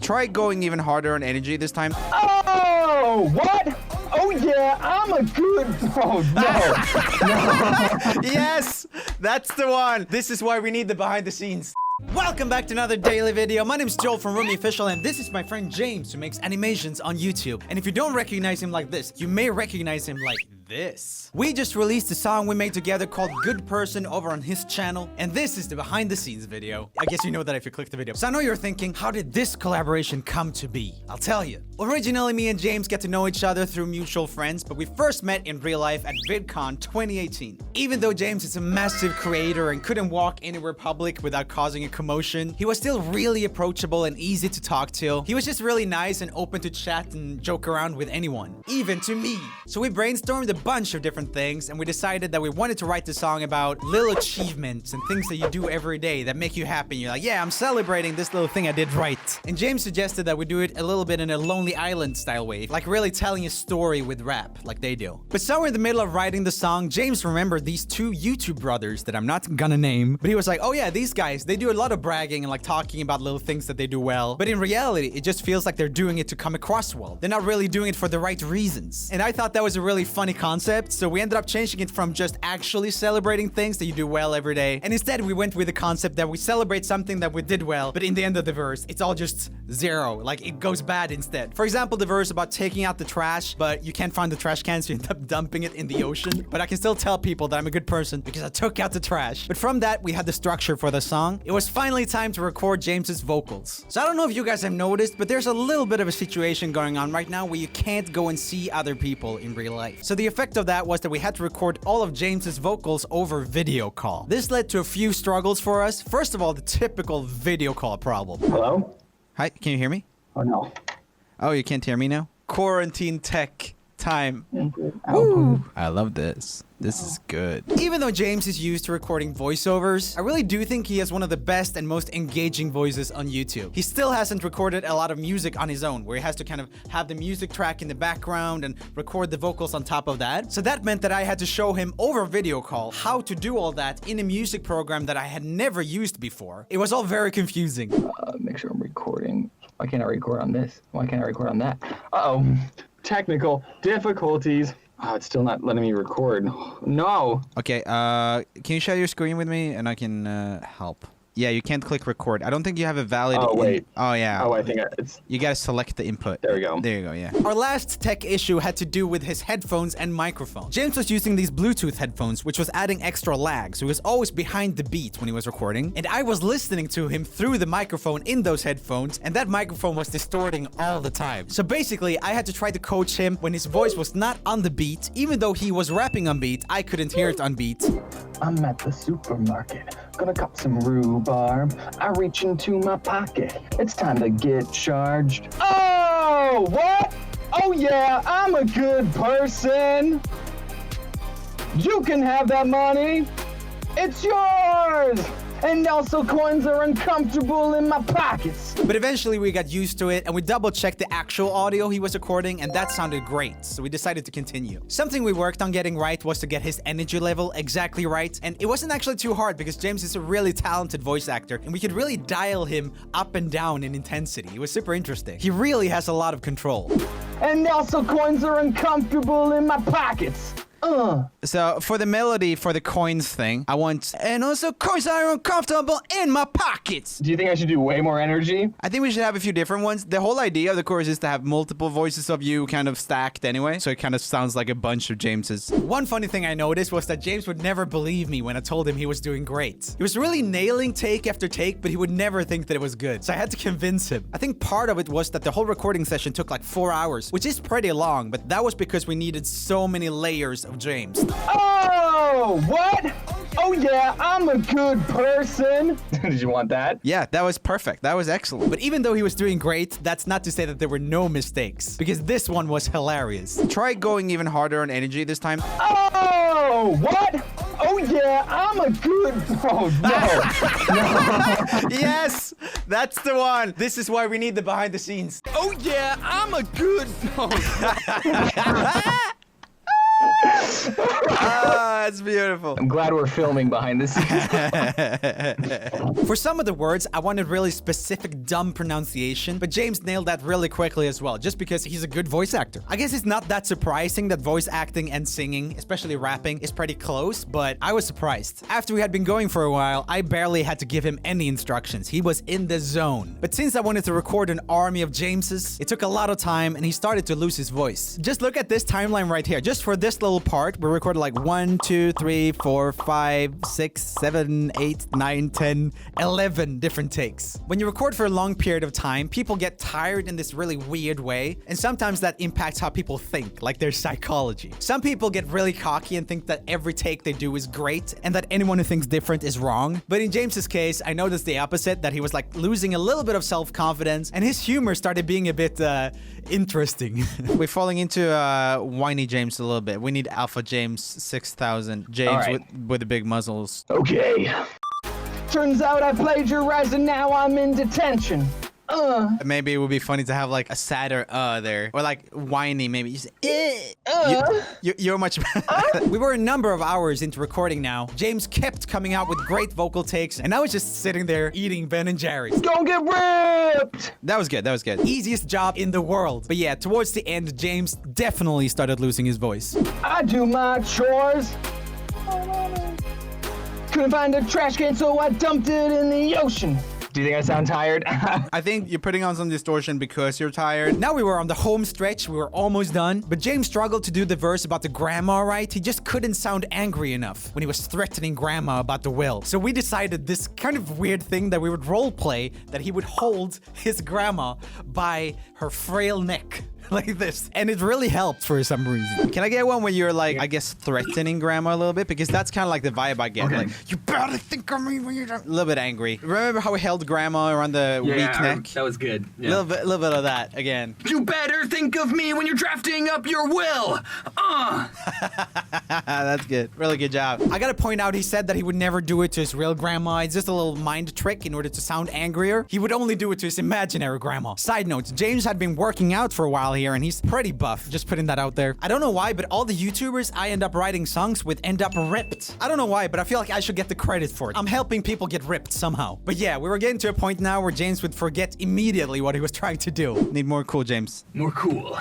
Try going even harder on energy this time. Oh, what? Oh, yeah, I'm a good... Oh, no. No. Yes, that's the one. This is why we need the behind the scenes. Welcome back to another daily video. My name is Joel from Rumi Official, and this is my friend James, who makes animations on YouTube. And if you don't recognize him like this, you may recognize him like this. We just released a song we made together called Good Person over on his channel, and this is the behind the scenes video. I guess you know that if you click the video. So I know you're thinking, how did this collaboration come to be? I'll tell you. Originally, me and James get to know each other through mutual friends, but we first met in real life at VidCon 2018. Even though James is a massive creator and couldn't walk anywhere public without causing a commotion, he was still really approachable and easy to talk to. He was just really nice and open to chat and joke around with anyone, even to me. So we brainstormed a bunch of different things, and we decided that we wanted to write the song about little achievements and things that you do every day that make you happy. You're like, yeah, I'm celebrating this little thing I did right. And James suggested that we do it a little bit in a Lonely Island style way, like really telling a story with rap, like they do. But somewhere in the middle of writing the song, James remembered these two YouTube brothers that I'm not gonna name, but he was like, oh yeah, these guys, they do a lot of bragging and like talking about little things that they do well. But in reality, it just feels like they're doing it to come across well. They're not really doing it for the right reasons. And I thought that was a really funny concept, so we ended up changing it from just actually celebrating things that you do well every day, and instead we went with the concept that we celebrate something that we did well, but in the end of the verse, it's all just zero. Like, it goes bad instead. For example, the verse about taking out the trash, but you can't find the trash can, so you end up dumping it in the ocean. But I can still tell people that I'm a good person because I took out the trash. But from that, we had the structure for the song. It was finally time to record James's vocals. So I don't know if you guys have noticed, but there's a little bit of a situation going on right now where you can't go and see other people in real life. So the effect of that was that we had to record all of James's vocals over video call. This led to a few struggles for us. First of all, the typical video call problem. Hello? Hi, can you hear me? Oh, no. Oh, you can't hear me now? Quarantine tech time. Ooh. I love this. This is good. Even though James is used to recording voiceovers, I really do think he has one of the best and most engaging voices on YouTube. He still hasn't recorded a lot of music on his own, where he has to kind of have the music track in the background and record the vocals on top of that. So that meant that I had to show him over video call how to do all that in a music program that I had never used before. It was all very confusing. Make sure I'm recording. Why can't I record on this? Why can't I record on that? Uh-oh. Technical difficulties. Oh, it's still not letting me record. No. Okay, can you share your screen with me and I can help? Yeah, you can't click record. I don't think you have a valid... Oh, wait. Oh, yeah. Oh, I think it's... You gotta select the input. There we go. There you go, yeah. Our last tech issue had to do with his headphones and microphone. James was using these Bluetooth headphones, which was adding extra lag, so he was always behind the beat when he was recording. And I was listening to him through the microphone in those headphones, and that microphone was distorting all the time. So basically, I had to try to coach him when his voice was not on the beat. Even though he was rapping on beat, I couldn't hear it on beat. I'm at the supermarket, gonna cop some rhubarb. I reach into my pocket, it's time to get charged. Oh, what? Oh yeah, I'm a good person. You can have that money, it's yours. And also coins are uncomfortable in my pockets. But eventually we got used to it and we double checked the actual audio he was recording, and that sounded great, so we decided to continue. Something we worked on getting right was to get his energy level exactly right, and it wasn't actually too hard because James is a really talented voice actor and we could really dial him up and down in intensity. It was super interesting. He really has a lot of control. And also coins are uncomfortable in my pockets. So for the melody, for the coins thing, I want, and also coins are uncomfortable in my pockets. Do you think I should do way more energy? I think we should have a few different ones. The whole idea of the chorus is to have multiple voices of you kind of stacked anyway, so it kind of sounds like a bunch of James's. One funny thing I noticed was that James would never believe me when I told him he was doing great. He was really nailing take after take, but he would never think that it was good. So I had to convince him. I think part of it was that the whole recording session took like 4 hours, which is pretty long, but that was because we needed so many layers of James. Oh, what? Oh yeah, I'm a good person. Did you want that? Yeah, that was perfect. That was excellent. But even though he was doing great, that's not to say that there were no mistakes, because this one was hilarious. Try going even harder on energy this time. Oh, what? Oh yeah, I'm a good... Oh, no. No. Yes, that's the one. This is why we need the behind the scenes. Oh yeah, I'm a good... That's beautiful. I'm glad we're filming behind the scenes. For some of the words, I wanted really specific dumb pronunciation, but James nailed that really quickly as well, just because he's a good voice actor. I guess it's not that surprising that voice acting and singing, especially rapping, is pretty close, but I was surprised. After we had been going for a while, I barely had to give him any instructions. He was in the zone. But since I wanted to record an army of Jameses, it took a lot of time and he started to lose his voice. Just look at this timeline right here. Just for this little part, we recorded like 1, 2, 3, 4, 5, 6, 7, 8, 9, 10, 11 different takes. When you record for a long period of time, people get tired in this really weird way, and sometimes that impacts how people think, like their psychology. Some people get really cocky and think that every take they do is great, and that anyone who thinks different is wrong. But in James's case, I noticed the opposite, that he was like losing a little bit of self-confidence, and his humor started being a bit interesting. We're falling into whiny James a little bit. We need Alpha James 6000. James with the big muzzles. Okay. Turns out I plagiarized and now I'm in detention. Maybe it would be funny to have like a sadder there, or like whiny. Maybe you say, you're much better. We were a number of hours into recording now. James kept coming out with great vocal takes, and I was just sitting there eating Ben & Jerry's. Don't get ripped! That was good. That was good. Easiest job in the world. But yeah, towards the end, James definitely started losing his voice. I do my chores. Couldn't find a trash can, so I dumped it in the ocean. Do you think I sound tired? I think you're putting on some distortion because you're tired. Now we were on the home stretch. We were almost done. But James struggled to do the verse about the grandma, right? He just couldn't sound angry enough when he was threatening grandma about the will. So we decided this kind of weird thing that we would role play, that he would hold his grandma by her frail neck. Like this. And it really helped for some reason. Can I get one where you're like, I guess, threatening grandma a little bit? Because that's kind of like the vibe I get. Okay. Like, you better think of me when you're a little bit angry. Remember how we held grandma around the weak neck? That was good. A little bit of that again. You better think of me when you're drafting up your will. That's good. Really good job. I gotta point out, he said that he would never do it to his real grandma. It's just a little mind trick in order to sound angrier. He would only do it to his imaginary grandma. Side note, James had been working out for a while here, and he's pretty buff. Just putting that out there. I don't know why, but all the YouTubers I end up writing songs with end up ripped. I don't know why, but I feel like I should get the credit for it. I'm helping people get ripped somehow. But yeah, we were getting to a point now where James would forget immediately what he was trying to do. Need more cool, James. More cool.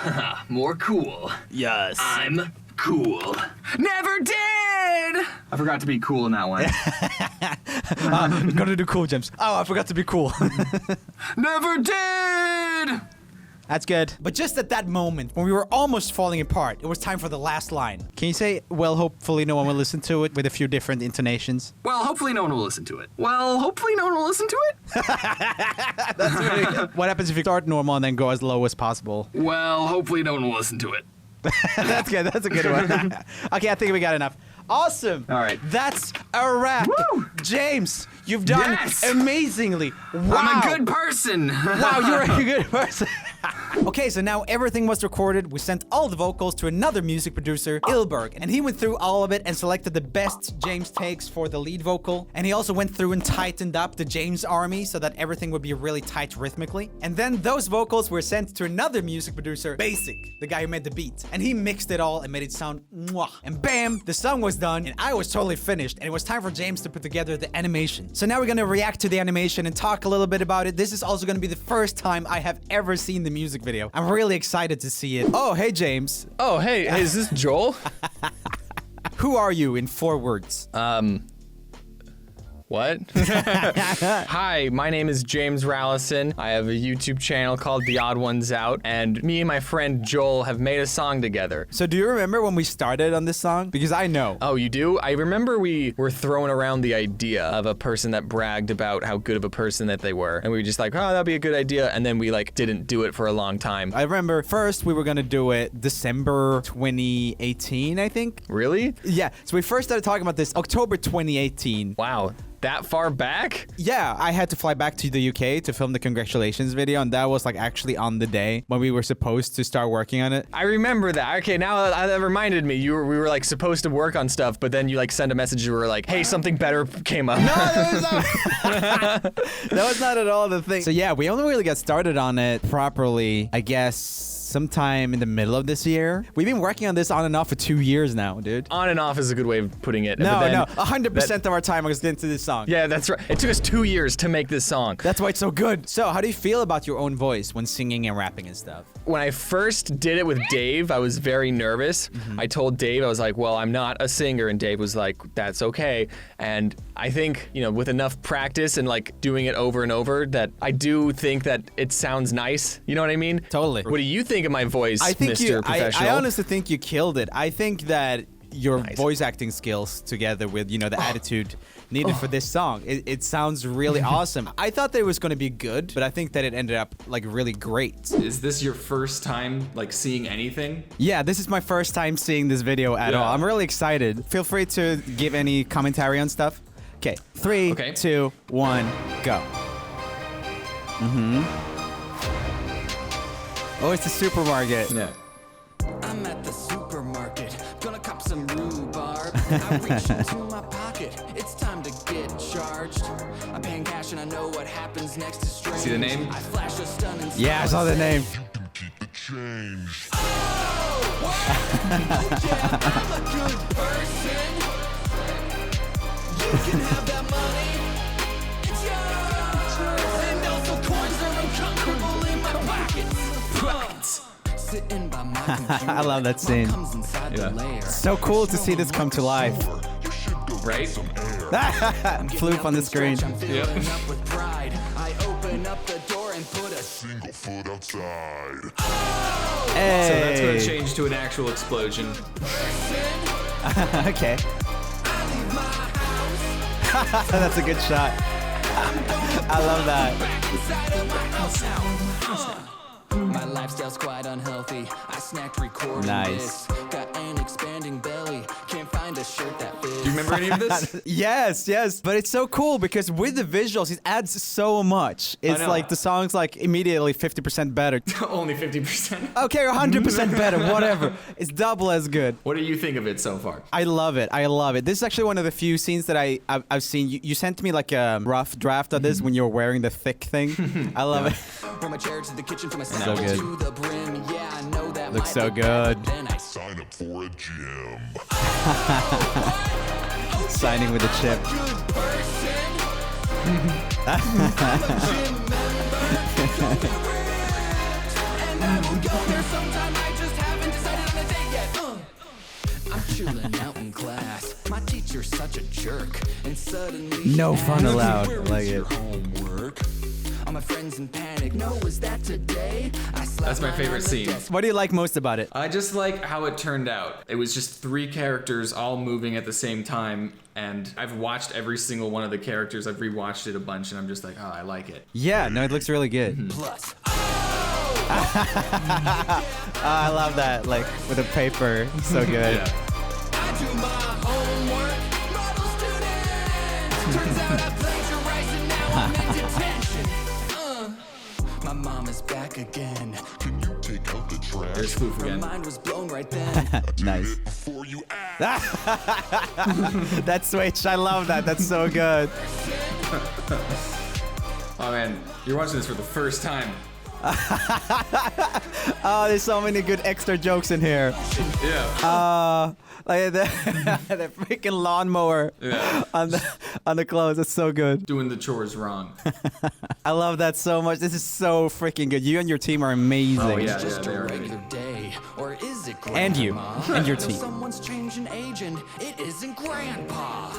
More cool. Yes. I'm cool. Never did! I forgot to be cool in that one. Gotta do cool, James. Oh, I forgot to be cool. Never did! That's good. But just at that moment, when we were almost falling apart, it was time for the last line. Can you say, well, hopefully no one will listen to it, with a few different intonations? Well, hopefully no one will listen to it. Well, hopefully no one will listen to it. That's really good. What happens if you start normal and then go as low as possible? Well, hopefully no one will listen to it. That's good. That's a good one. Okay, I think we got enough. Awesome. All right. That's a wrap. Woo! James, you've done amazingly. Wow. I'm a good person. Wow, you're a good person. Okay, so now everything was recorded. We sent all the vocals to another music producer, Ilberg, and he went through all of it and selected the best James takes for the lead vocal. And he also went through and tightened up the James army so that everything would be really tight rhythmically. And then those vocals were sent to another music producer, Basic, the guy who made the beat. And he mixed it all and made it sound mwah. And bam, the song was done and I was totally finished, and it was time for James to put together the animation. So now we're gonna react to the animation and talk a little bit about it. This is also gonna be the first time I have ever seen the music video. I'm really excited to see it. Oh, hey, James. Oh, hey, is this Joel? Who are you in 4 words? What? Hi, my name is James Rallison. I have a YouTube channel called TheOdd1sOut, and me and my friend Joel have made a song together. So do you remember when we started on this song? Because I know. Oh, you do? I remember we were throwing around the idea of a person that bragged about how good of a person that they were. And we were just like, oh, that'd be a good idea. And then we like didn't do it for a long time. I remember first we were gonna do it December 2018, I think. Really? Yeah, so we first started talking about this October 2018. Wow. That far back? Yeah, I had to fly back to the UK to film the congratulations video, and that was like actually on the day when we were supposed to start working on it. I remember that. Okay, now that reminded me. We were like supposed to work on stuff, but then you like send a message. You were like, "Hey, something better came up." No, that was not. That was not at all the thing. So yeah, we only really got started on it properly, I guess, sometime in the middle of this year. We've been working on this on and off for 2 years now, dude. On and off is a good way of putting it. No, 100% of our time was into this song. Yeah, that's right. It took us 2 years to make this song. That's why it's so good. So, how do you feel about your own voice when singing and rapping and stuff? When I first did it with Dave, I was very nervous. I told Dave, I was like, well, I'm not a singer. And Dave was like, that's okay. And I think, you know, with enough practice and like doing it over and over, that I do think that it sounds nice. You know what I mean? Totally. What do you think of my voice, I think Mr. Professional? I honestly think you killed it. I think that your voice acting skills together with, you know, the attitude needed for this song, it sounds really awesome. I thought that it was going to be good, but I think that it ended up like really great. Is this your first time like seeing anything? Yeah, this is my first time seeing this video at all. I'm really excited. Feel free to give any commentary on stuff. Okay, 3, 2, 1, go. Oh, it's the supermarket. Yeah. I'm at the supermarket, gonna cop some rhubarb. I reach into my pocket, it's time to get charged. I'm paying cash and I know what happens next is strange. See the name? I flash a stun and Yeah, I saw the name. Oh, yeah, I'm a good person. You can have that money, it's yours. And also coins are uncomfortable in my pockets. Sitting by my computer, I love that scene. comes inside the lair. So cool to see this come to life. Right? Floop on the screen. I'm filling up with pride. I open up the door and put a single foot outside. Hey. So that's gonna change to an actual explosion. Okay. That's a good shot. I love that. My lifestyle's quite unhealthy. I snacked recording Nice. this. Got an expanding belly. Can't find a shirt that fits. Do you remember any of this? Yes. But it's so cool because with the visuals, it adds so much. It's know. like the song's like immediately 50% better. Only 50%. Okay, 100% better, whatever. It's double as good. What do you think of it so far? I love it. This is actually one of the few scenes that I've seen. You sent me like a rough draft of this when you were wearing the thick thing. I love it. From my chair to the kitchen, from my So salad good. to the brim. Yeah, I know that Looks might so look bad, good. but then I Sign up for a gym. Signing with a chip. good person. And I will go there sometime. I just haven't decided on a date yet. I'm chilling out in class. My teacher's such a jerk. And suddenly No she fun asks, allowed. "Where I like is your it. homework?" All my friends in panic. No, is that today? I slapped That's my mine favorite on the scene. desk. What do you like most about it? I just like how it turned out. It was just 3 characters all moving at the same time, and I've watched every single one of the characters. I've rewatched it a bunch, and I'm just like, oh, I like it. Yeah, no, it looks really good. Plus, I love that, like with the paper. So good. Yeah. I do my homework, model student. Turns out I plagiarized and now I'm in detention. My mom is back again. Can you take out the trash There's Floof Her again. mind was blown right then. Nice. before you ask? That switch, I love that. That's so good. Oh man, you're watching this for the first time. Oh, there's so many good extra jokes in here. Yeah. Like the, the freaking lawnmower Yeah. on the clothes. It's so good. Doing the chores wrong. I love that so much. This is so freaking good. You and your team are amazing. Oh yeah, Just they a are. regular day, or is it grandma? And you. And your If team. someone's changing age and it isn't grandpa.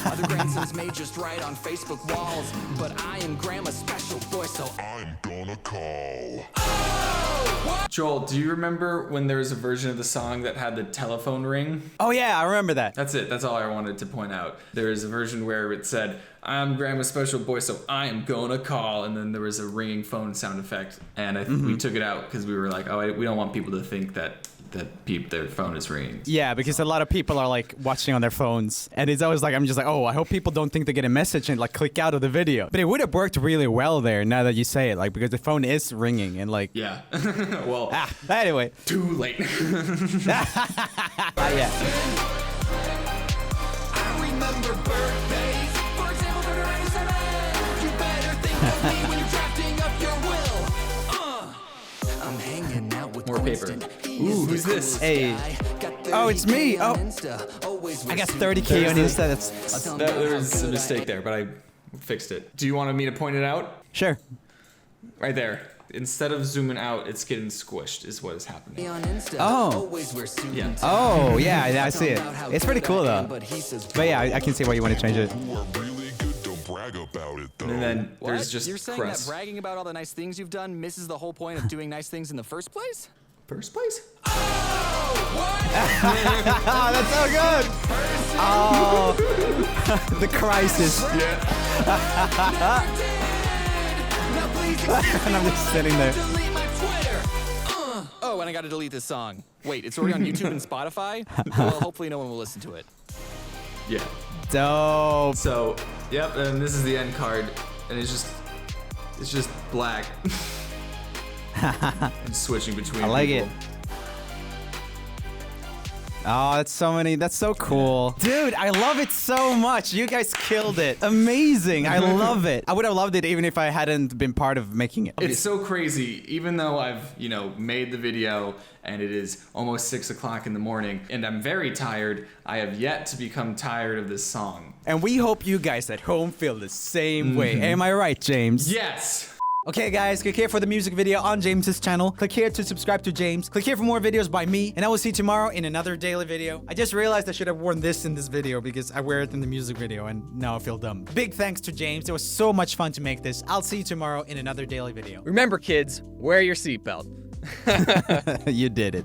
Other grandsons may just write on Facebook walls, but I am grandma's special boy, so I'm gonna call. Joel, do you remember when there was a version of the song that had the telephone ring? Oh yeah, I remember that. That's it. That's all I wanted to point out. There is a version where it said, I'm grandma's special boy, so I am gonna call. And then there was a ringing phone sound effect. And we took it out because we were like, oh, we don't want people to think that their phone is ringing. Yeah, because a lot of people are like watching on their phones, and it's always like I'm just like, oh, I hope people don't think they get a message and like click out of the video. But it would have worked really well there now that you say it, like because the phone is ringing and like. Yeah. Well, Anyway. too late. Yeah. I remember birthdays. For example, 397. You better think of me when you're drafting up your will. I'm hanging out with More paper. Ooh, who's this? Hey. Oh, it's me. Oh, I got 30K on Insta. That's There was a mistake there, but I fixed it. Do you want me to point it out? sure. Right there. Instead of zooming out, it's getting squished is what is happening. Oh. Yeah. Oh, yeah, I see it. It's pretty cool though. But yeah, I can see why you want to change it. You are really good, don't brag about it though. And then What? there's just You're saying crust. that bragging about all the nice things you've done misses the whole point of doing nice things in the first place? First place? Oh, that's so good. Oh, the crisis. And I'm just sitting there. Oh, and I gotta delete this song. Wait, it's already on YouTube and Spotify? Well, hopefully no one will listen to it. Yeah. Dope. So, yep, and this is the end card, and it's just black. And switching between I like people. it. Oh, that's so cool. Dude, I love it so much. You guys killed it. Amazing. I love it. I would have loved it even if I hadn't been part of making it. It's so crazy, even though I've, made the video and it is almost 6 o'clock in the morning and I'm very tired, I have yet to become tired of this song. And we hope you guys at home feel the same way. Am I right, James? Yes! Okay, guys, click here for the music video on James's channel. Click here to subscribe to James. Click here for more videos by me. And I will see you tomorrow in another daily video. I just realized I should have worn this in this video because I wear it in the music video and now I feel dumb. Big thanks to James. It was so much fun to make this. I'll see you tomorrow in another daily video. Remember, kids, wear your seatbelt. You did it.